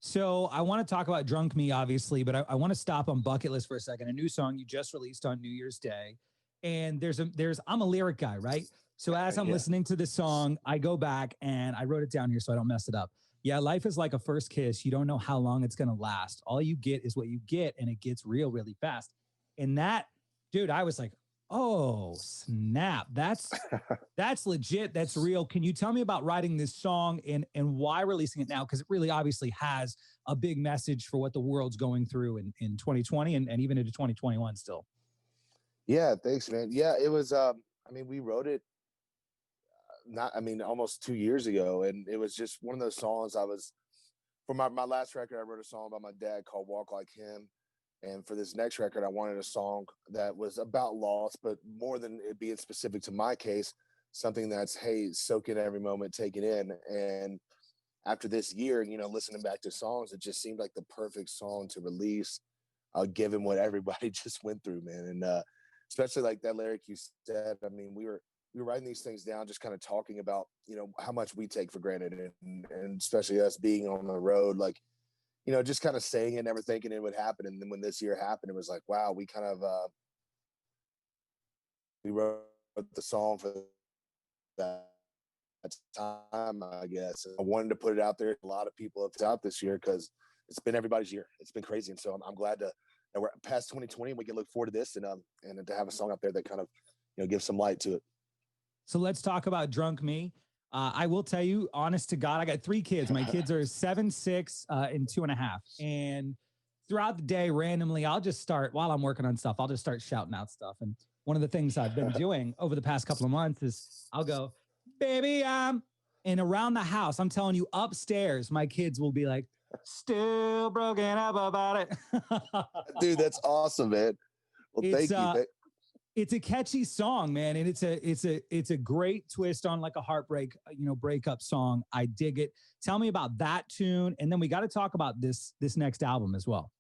So I want to talk about Drunk Me, obviously, but I want to stop on Bucket List for a second. A new song you just released on New Year's Day. And I'm a lyric guy, right? So as I'm listening to this song, I go back and I wrote it down here so I don't mess it up. Yeah, life is like a first kiss. You don't know how long it's going to last. All you get is what you get, and it gets real, really fast. And that, dude, I was like, oh, snap. That's legit. That's real. Can you tell me about writing this song and why releasing it now? Because it really obviously has a big message for what the world's going through in 2020 and even into 2021 still. Yeah, thanks, man. Yeah, it was, we wrote it almost 2 years ago. And it was just one of those songs for my last record, I wrote a song about my dad called Walk Like Him. And for this next record, I wanted a song that was about loss, but more than it being specific to my case, something that's, hey, soak in every moment, take it in. And after this year, listening back to songs, it just seemed like the perfect song to release, given what everybody just went through, man. And especially like that lyric you said, we were writing these things down, just kind of talking about, how much we take for granted, and especially us being on the road, like, just kind of saying it, never thinking it would happen. And then when this year happened, it was like, wow, we kind of, we wrote the song for that time, I guess. I wanted to put it out there. A lot of people have out this year because it's been everybody's year. It's been crazy. And so I'm glad that we're past 2020 and we can look forward to this and to have a song out there that kind of, gives some light to it. So let's talk about Drunk Me. I will tell you, honest to God, I got 3 kids. My kids are 7, 6, and 2.5. And throughout the day, randomly, I'll just start while I'm working on stuff. I'll just start shouting out stuff. And one of the things I've been doing over the past couple of months is I'll go, baby, and around the house, I'm telling you, upstairs, my kids will be like, still broken up about it. Dude, that's awesome, man. Well, thank you. It's a catchy song, man, and it's a great twist on like a heartbreak, breakup song. I dig it. Tell me about that tune, and then we got to talk about this next album as well.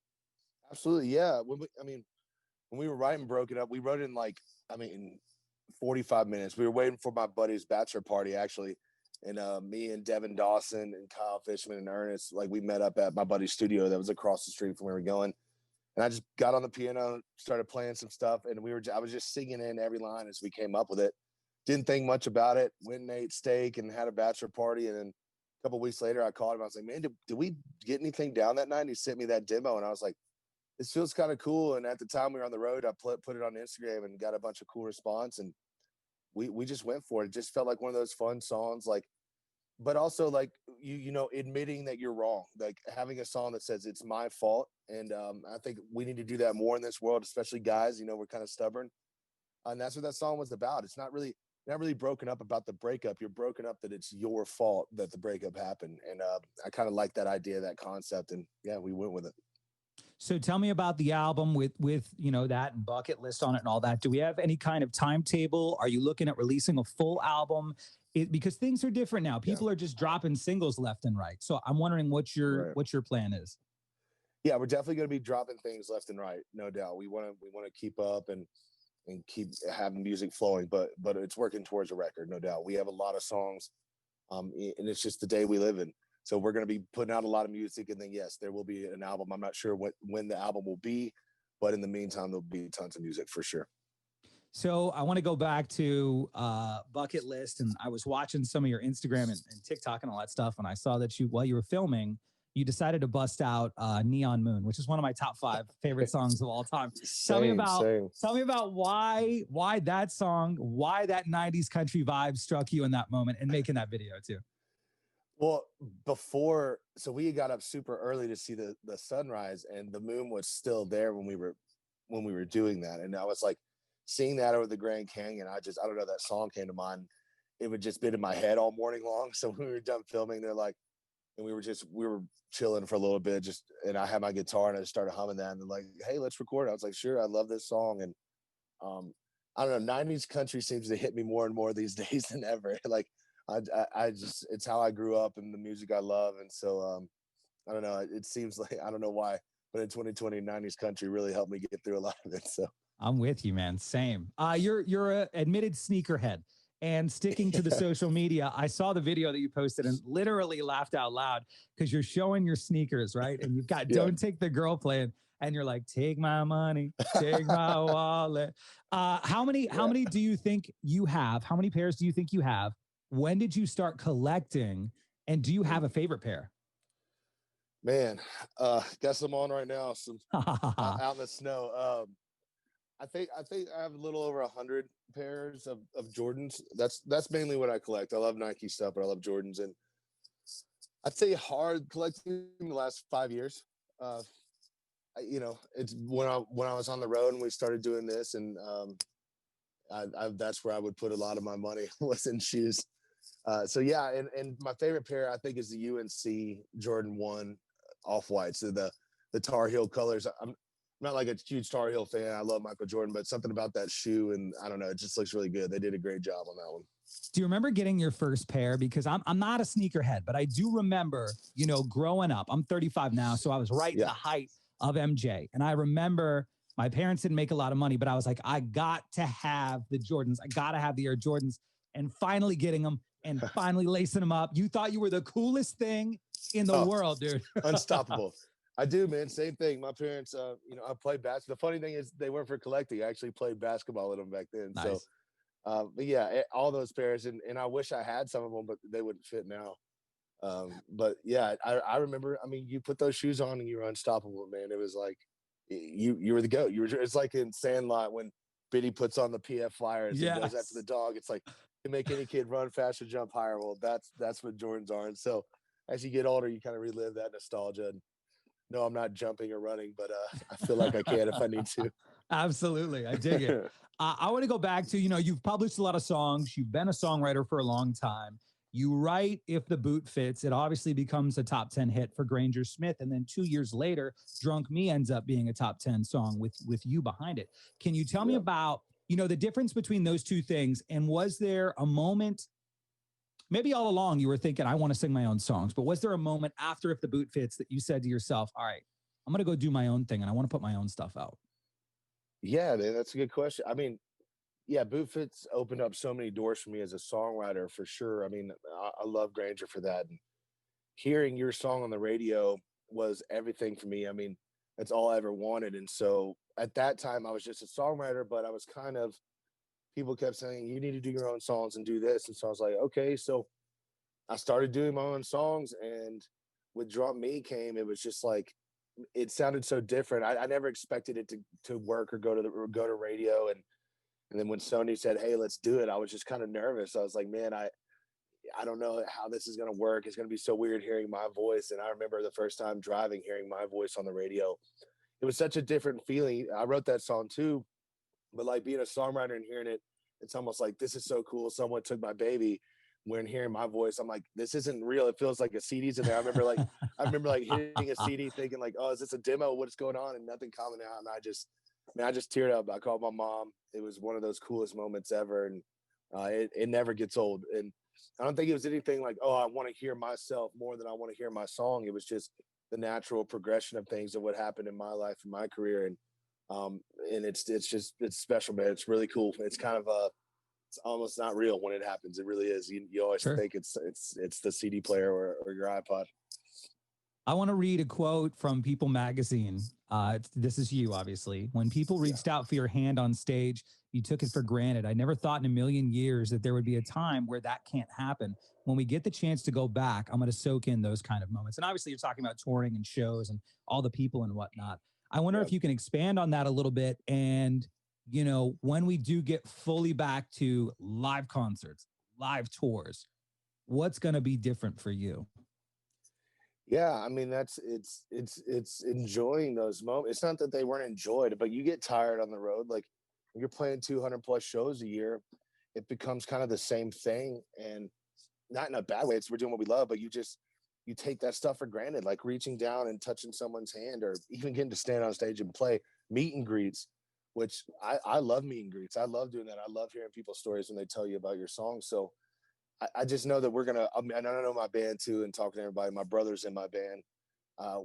Absolutely, yeah. When we were writing "Broken Up," we wrote it in 45 minutes. We were waiting for my buddy's bachelor party actually, and me and Devin Dawson and Kyle Fishman and Ernest, like, we met up at my buddy's studio that was across the street from where we were going. And I just got on the piano, started playing some stuff, and I was just singing in every line as we came up with it. Didn't think much about it. Went and ate steak and had a bachelor party. And then a couple of weeks later, I called him. I was like, man, did we get anything down that night? And he sent me that demo. And I was like, this feels kind of cool. And at the time we were on the road, I put it on Instagram and got a bunch of cool response. And we just went for it. It just felt like one of those fun songs, like, but also like, admitting that you're wrong, like having a song that says it's my fault. And I think we need to do that more in this world, especially guys, we're kind of stubborn. And that's what that song was about. It's not really broken up about the breakup. You're broken up that it's your fault that the breakup happened. And I kind of like that idea, that concept. And yeah, we went with it. So tell me about the album with that and Bucket List on it and all that. Do we have any kind of timetable? Are you looking at releasing a full album? Because things are different now. People are just dropping singles left and right. So I'm wondering what your plan is. Yeah, we're definitely going to be dropping things left and right, no doubt. We want to keep up and keep having music flowing, but it's working towards a record, no doubt. We have a lot of songs, and it's just the day we live in. So we're going to be putting out a lot of music, and then yes, there will be an album. I'm not sure when the album will be, but in the meantime, there'll be tons of music for sure. So I want to go back to Bucket List, and I was watching some of your Instagram and TikTok and all that stuff, and I saw that while you were filming, you decided to bust out Neon Moon, which is one of my top 5 favorite songs of all time. Tell me about why that song, why that 90s country vibe struck you in that moment and making that video too. Well, so we got up super early to see the sunrise, and the moon was still there when we were doing that. And I was like, seeing that over the Grand Canyon, I don't know, that song came to mind. It would just been in my head all morning long. So when we were done filming, they're like, and we were chilling for a little bit, and I had my guitar and I just started humming that, and they're like, hey, let's record it. I was like, sure, I love this song. And I don't know, 90s country seems to hit me more and more these days than ever. Like I just, it's how I grew up and the music I love. And so I don't know, it seems like, I don't know why, but in 2020, 90s country really helped me get through a lot of it. So I'm with you, man. Same. You're an admitted sneakerhead. and sticking to the social media. I saw the video that you posted and literally laughed out loud because you're showing your sneakers, right? And you've got Yeah. Don't Take the Girl playing, and you're like, take my money, take my wallet. How many do you think you have? How many pairs do you think you have? When did you start collecting? And do you have a favorite pair? Man, got some on right now, some out in the snow. I think I have a little over 100 pairs of Jordans. That's mainly what I collect. I love Nike stuff, but I love Jordans. And I'd say hard collecting in the last 5 years. It's when I was on the road and we started doing this, and that's where I would put a lot of my money was in shoes. So yeah, and my favorite pair I think is the UNC Jordan 1 off whites, so the Tar Heel colors. I'm not like a huge Tar Heel fan. I love Michael Jordan, but something about that shoe, and I don't know, it just looks really good. They did a great job on that one. Do you remember getting your first pair? Because I'm not a sneakerhead, but I do remember, growing up. I'm 35 now, so I was right in the height of MJ. And I remember my parents didn't make a lot of money, but I was like, I got to have the Jordans. I got to have the Air Jordans, and finally getting them and finally lacing them up. You thought you were the coolest thing in the world, dude. Unstoppable. I do, man. Same thing. My parents, I played basketball. The funny thing is they weren't for collecting. I actually played basketball with them back then. Nice. So, but yeah, all those pairs, and I wish I had some of them, but they wouldn't fit now. But yeah, I remember. I mean, you put those shoes on and you were unstoppable, man. It was like you were the GOAT. It's like in Sandlot when Biddy puts on the PF Flyers and goes after the dog. It's like you make any kid run faster, jump higher. Well, that's what Jordans are. And so as you get older, you kind of relive that nostalgia. And no, I'm not jumping or running, but I feel like I can if I need to. Absolutely. I dig it. I want to go back to, you've published a lot of songs. You've been a songwriter for a long time. You write If the Boot Fits. It obviously becomes a top 10 hit for Granger Smith. And then 2 years later, Drunk Me ends up being a top 10 song with you behind it. Can you tell me about, the difference between those two things? And was there a moment, maybe all along you were thinking, I want to sing my own songs, but was there a moment after If the Boot Fits that you said to yourself, all right, I'm going to go do my own thing and I want to put my own stuff out? Yeah, man, that's a good question. I mean, yeah, Boot Fits opened up so many doors for me as a songwriter, for sure. I mean, I love Granger for that. And hearing your song on the radio was everything for me. I mean, that's all I ever wanted. And so at that time, I was just a songwriter, but I was kind of, people kept saying, you need to do your own songs and do this. And so I was like, okay. So I started doing my own songs. And with Drunk Me came, it was just like, it sounded so different. I never expected it to work or go to radio. And then when Sony said, hey, let's do it, I was just kind of nervous. I was like, man, I don't know how this is going to work. It's going to be so weird hearing my voice. And I remember the first time driving, hearing my voice on the radio. It was such a different feeling. I wrote that song too, but like being a songwriter and hearing it, it's almost like, this is so cool. Someone took my baby. When hearing my voice, I'm like, this isn't real. It feels like a CD's in there. I remember like hitting a CD thinking like, oh, is this a demo? What's going on? And nothing coming out. And I just teared up. I called my mom. It was one of those coolest moments ever. And it never gets old. And I don't think it was anything like, oh, I want to hear myself more than I want to hear my song. It was just the natural progression of things of what happened in my life and my career. And it's special, man. It's really cool. It's kind of it's almost not real when it happens. It really is. You always think it's the CD player or your iPod. I want to read a quote from People magazine. This is you, obviously. When people reached out for your hand on stage, you took it for granted. I never thought in a million years that there would be a time where that can't happen. When we get the chance to go back, I'm going to soak in those kind of moments. And obviously, you're talking about touring and shows and all the people and whatnot. I wonder if you can expand on that a little bit. And, when we do get fully back to live concerts, live tours, what's going to be different for you? Yeah, I mean, it's enjoying those moments. It's not that they weren't enjoyed, but you get tired on the road. Like when you're playing 200 plus shows a year, it becomes kind of the same thing, and not in a bad way. We're doing what we love, but you take that stuff for granted, like reaching down and touching someone's hand, or even getting to stand on stage and play meet and greets, which I love meet and greets. I love doing that. I love hearing people's stories when they tell you about your song. So I just know that and I know my band too, and talking to everybody, my brothers in my band,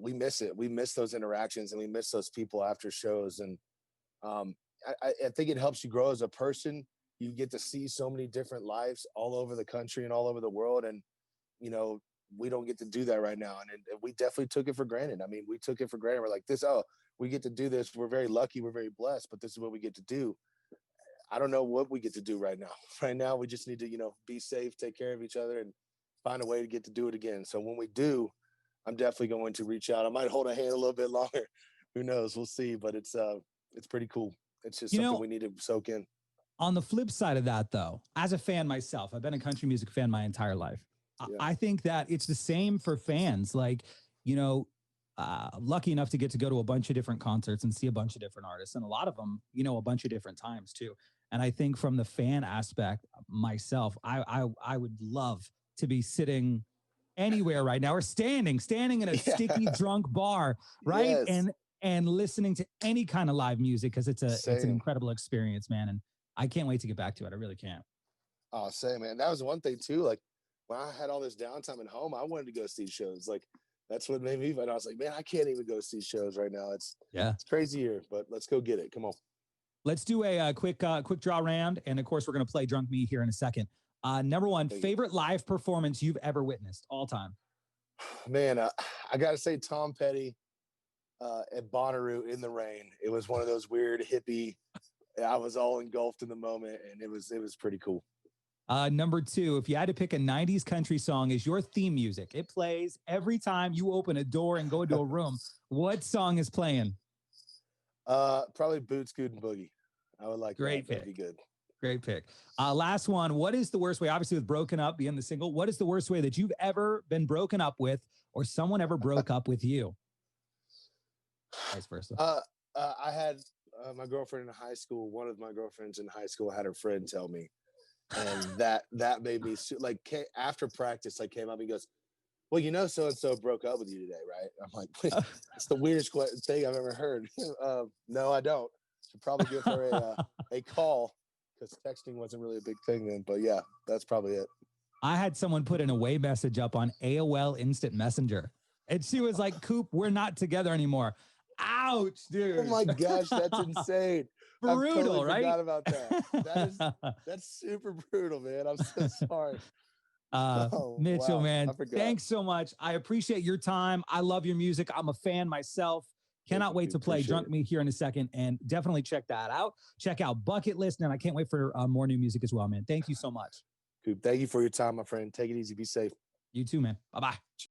we miss it. We miss those interactions and we miss those people after shows. And I think it helps you grow as a person you get to see so many different lives all over the country and all over the world. And, you know, we don't get to do that right now. And we definitely took it for granted. I mean, we took it for granted. We're like this, oh, we get to do this. We're very lucky. We're very blessed, but this is what we get to do. I don't know what we get to do right now. Right now, we just need to, you know, be safe, take care of each other, and find a way to get to do it again. So when we do, I'm definitely going to reach out. I might hold a hand a little bit longer. Who knows? We'll see. But it's pretty cool. It's just something we need to soak in. On the flip side of that, though, as a fan myself, I've been a country music fan my entire life. Yeah. I think that it's the same for fans. Like, you know, lucky enough to get to go to a bunch of different concerts and see a bunch of different artists, and a lot of them, you know, a bunch of different times too. And I think from the fan aspect myself, I would love to be sitting anywhere right now, or standing in a sticky drunk bar, right? Yes. And listening to any kind of live music, because it's an incredible experience, man. And I can't wait to get back to it. I really can't. Oh, same, man. That was one thing too. Like when I had all this downtime at home, I wanted to go see shows. Like that's what made me. But I was like, man, I can't even go see shows right now. It's crazy here, but let's go get it. Come on. Let's do a quick draw round, and of course, we're gonna play Drunk Me here in a second. Number one, favorite live performance you've ever witnessed all time? Man, I gotta say Tom Petty at Bonnaroo in the rain. It was one of those weird hippie. I was all engulfed in the moment, and it was pretty cool. Number two, if you had to pick a 90s country song as your theme music, it plays every time you open a door and go into a room. What song is playing? Probably Boots, Scoot, and Boogie. I would like Great that. pick. That'd be good. Great pick. Last one. What is the worst way? Obviously, with Broken Up being the single, what is the worst way that you've ever been broken up with, or someone ever broke up with you? Vice versa. I had my girlfriend in high school. One of my girlfriends in high school had her friend tell me, and that made me like after practice. I came up and he goes, "Well, you know, so and so broke up with you today, right?" I'm like, "It's the weirdest thing I've ever heard." No, I don't. Should probably give her a call, because texting wasn't really a big thing then. But yeah, that's probably it. I had someone put an away message up on AOL Instant Messenger, and she was like, "Coop, we're not together anymore." Ouch, dude. Oh my gosh, that's insane. Brutal, totally right? Forgot about that. That's super brutal, man. I'm so sorry. Mitchell, wow. Man, thanks so much. I appreciate your time. I love your music. I'm a fan myself. Cannot wait to play Drunk Me here in a second, and definitely check that out. Check out Bucket List, and I can't wait for more new music as well, man. Thank you so much. Coop, thank you for your time, my friend. Take it easy. Be safe. You too, man. Bye-bye.